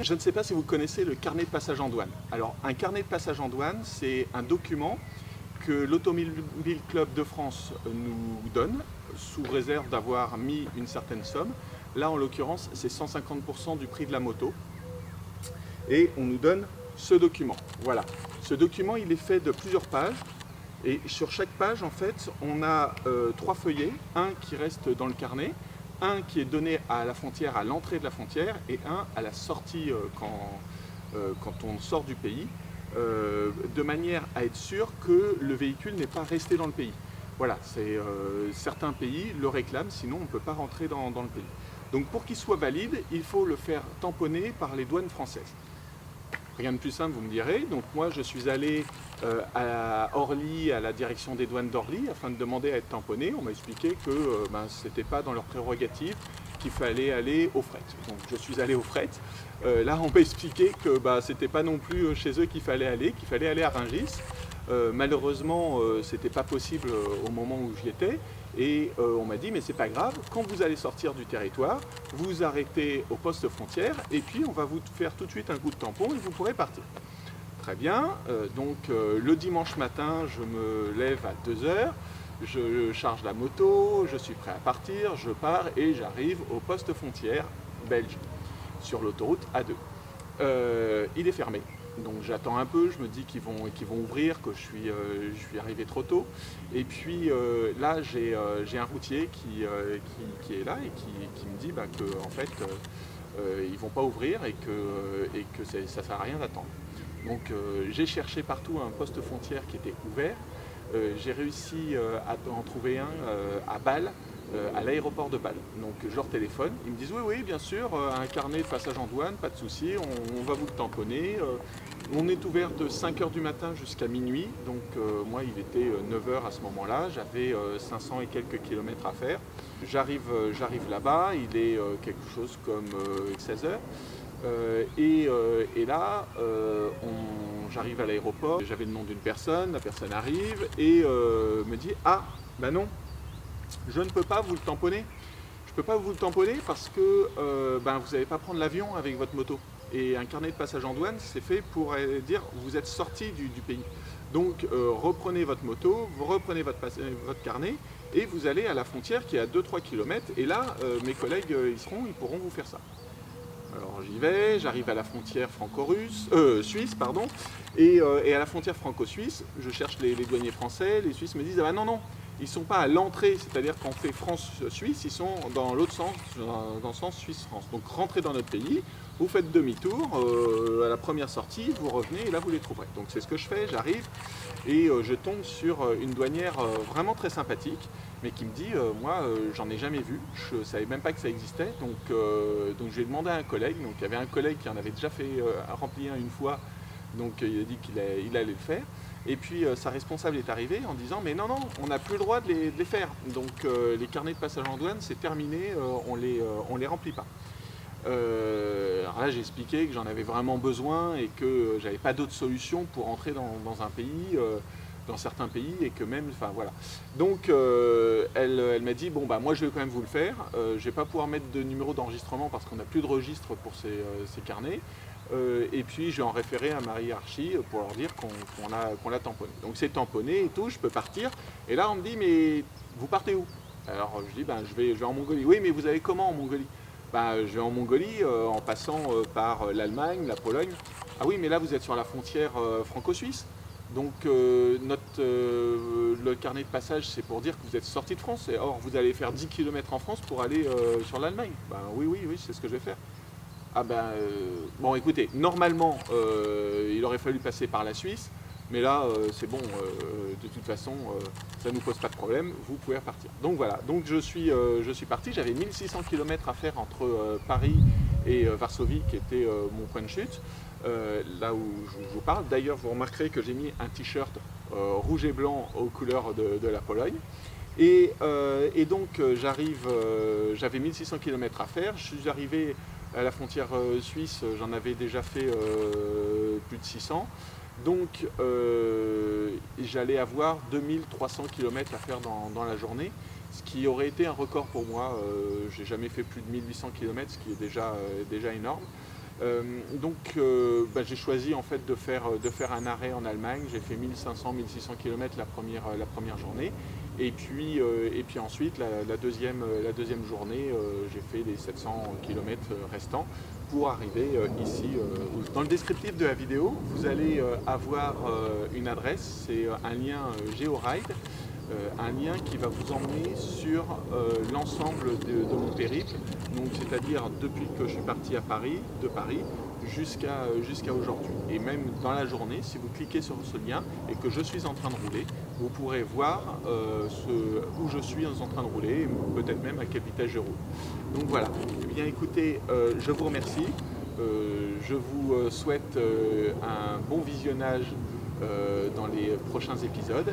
Je ne sais pas si vous connaissez le carnet de passage en douane. Alors, un carnet de passage en douane, c'est un document que l'Automobile Club de France nous donne, sous réserve d'avoir mis une certaine somme. Là, en l'occurrence, c'est 150% du prix de la moto. Et on nous donne ce document. Voilà. Ce document, il est fait de plusieurs pages. Et sur chaque page, en fait, on a 3 feuillets. Un qui reste dans le carnet, un qui est donné à la frontière, à l'entrée de la frontière, et un à la sortie quand on sort du pays, de manière à être sûr que le véhicule n'est pas resté dans le pays. Voilà, certains pays le réclament, sinon on ne peut pas rentrer dans le pays. Donc pour qu'il soit valide, il faut le faire tamponner par les douanes françaises. Rien de plus simple, vous me direz. Donc moi, je suis allé à Orly, à la direction des douanes d'Orly, afin de demander à être tamponné. On m'a expliqué que ce n'était pas dans leur prérogative, qu'il fallait aller au fret. Donc je suis allé au fret. Là, on m'a expliqué que ce n'était pas non plus chez eux qu'il fallait aller à Rungis. Malheureusement, ce n'était pas possible au moment où j'y étais. Et on m'a dit, mais c'est pas grave, quand vous allez sortir du territoire, vous arrêtez au poste frontière et puis on va vous faire tout de suite un coup de tampon et vous pourrez partir. Très bien, donc le dimanche matin, je me lève à 2 h, je charge la moto, je suis prêt à partir, je pars et j'arrive au poste frontière belge sur l'autoroute A2. Il est fermé. Donc j'attends un peu, je me dis qu'ils vont ouvrir, que je suis arrivé trop tôt. Et puis là, j'ai un routier qui est là et qui me dit que en fait, ils ne vont pas ouvrir et que ça ne sert à rien d'attendre. Donc j'ai cherché partout un poste frontière qui était ouvert. J'ai réussi à en trouver un à Bâle, à l'aéroport de Bâle. Donc je leur téléphone, ils me disent oui, bien sûr, un carnet de passage en douane, pas de souci, on va vous le tamponner. On est ouvert de 5 h du matin jusqu'à minuit, donc moi il était 9 h à ce moment-là, j'avais 500 et quelques kilomètres à faire. J'arrive là-bas, il est quelque chose comme 16 h. Et là, j'arrive à l'aéroport, j'avais le nom d'une personne, la personne arrive et me dit « Ah, non, je ne peux pas vous le tamponner. Je ne peux pas vous le tamponner parce que vous n'allez pas prendre l'avion avec votre moto. Et un carnet de passage en douane, c'est fait pour dire vous êtes sorti du pays. Donc reprenez votre moto, vous reprenez votre carnet et vous allez à la frontière qui est à 2-3 km. Et là, mes collègues ils pourront vous faire ça. » Alors j'y vais, j'arrive à la frontière suisse, pardon, et à la frontière franco-suisse, je cherche les douaniers français, les Suisses me disent « Ah non, ils ne sont pas à l'entrée, c'est-à-dire qu'on fait France-Suisse, ils sont dans l'autre sens, dans le sens Suisse-France. Donc rentrez dans notre pays, vous faites demi-tour, à la première sortie, vous revenez et là vous les trouverez. » Donc c'est ce que je fais, j'arrive et je tombe sur une douanière vraiment très sympathique, mais qui me dit moi j'en ai jamais vu, je ne savais même pas que ça existait, donc j'ai demandé à un collègue, donc il y avait un collègue qui en avait déjà fait remplir une fois, donc il a dit qu'il allait le faire. Et puis sa responsable est arrivée en disant mais non, on n'a plus le droit de les faire. Donc les carnets de passage en douane, c'est terminé, on les remplit pas. Alors là j'ai expliqué que j'en avais vraiment besoin et que j'avais pas d'autre solution pour entrer dans un pays, dans certains pays et que même, enfin voilà. Donc elle m'a dit bon moi je vais quand même vous le faire, je vais pas pouvoir mettre de numéro d'enregistrement parce qu'on n'a plus de registre pour ces carnets. Et puis je vais en référer à ma hiérarchie pour leur dire qu'on l'a tamponné. Donc c'est tamponné et tout, je peux partir. Et là on me dit mais vous partez où? Alors je dis je vais en Mongolie. Oui mais vous allez comment en Mongolie? Je vais en Mongolie en passant par l'Allemagne, la Pologne. Ah oui mais là vous êtes sur la frontière franco-suisse. Donc le carnet de passage c'est pour dire que vous êtes sorti de France. Or vous allez faire 10 km en France pour aller sur l'Allemagne. Oui c'est ce que je vais faire. Ah bon écoutez, normalement il aurait fallu passer par la Suisse, mais là c'est bon, de toute façon ça ne nous pose pas de problème, vous pouvez repartir. Donc voilà, donc je suis parti, j'avais 1600 km à faire entre Paris et Varsovie qui était mon point de chute, là où je vous parle. D'ailleurs vous remarquerez que j'ai mis un t-shirt rouge et blanc aux couleurs de la Pologne. Et donc j'avais 1600 km à faire, je suis arrivé à la frontière suisse, j'en avais déjà fait plus de 600. Donc j'allais avoir 2300 km à faire dans la journée, ce qui aurait été un record pour moi. J'ai jamais fait plus de 1800 km, ce qui est déjà énorme. J'ai choisi en fait de faire un arrêt en Allemagne. J'ai fait 1500-1600 km la première journée. Et puis ensuite, la deuxième journée, j'ai fait les 700 km restants pour arriver ici. Dans le descriptif de la vidéo, vous allez avoir une adresse, c'est un lien GeoRide. Un lien qui va vous emmener sur l'ensemble de mon périple, donc c'est-à-dire depuis que je suis parti de Paris jusqu'à aujourd'hui. Et même dans la journée, si vous cliquez sur ce lien et que je suis en train de rouler, vous pourrez voir où je suis en train de rouler, peut-être même à quelle vitesse je roule. Donc voilà. Eh bien écoutez, je vous remercie. Je vous souhaite un bon visionnage dans les prochains épisodes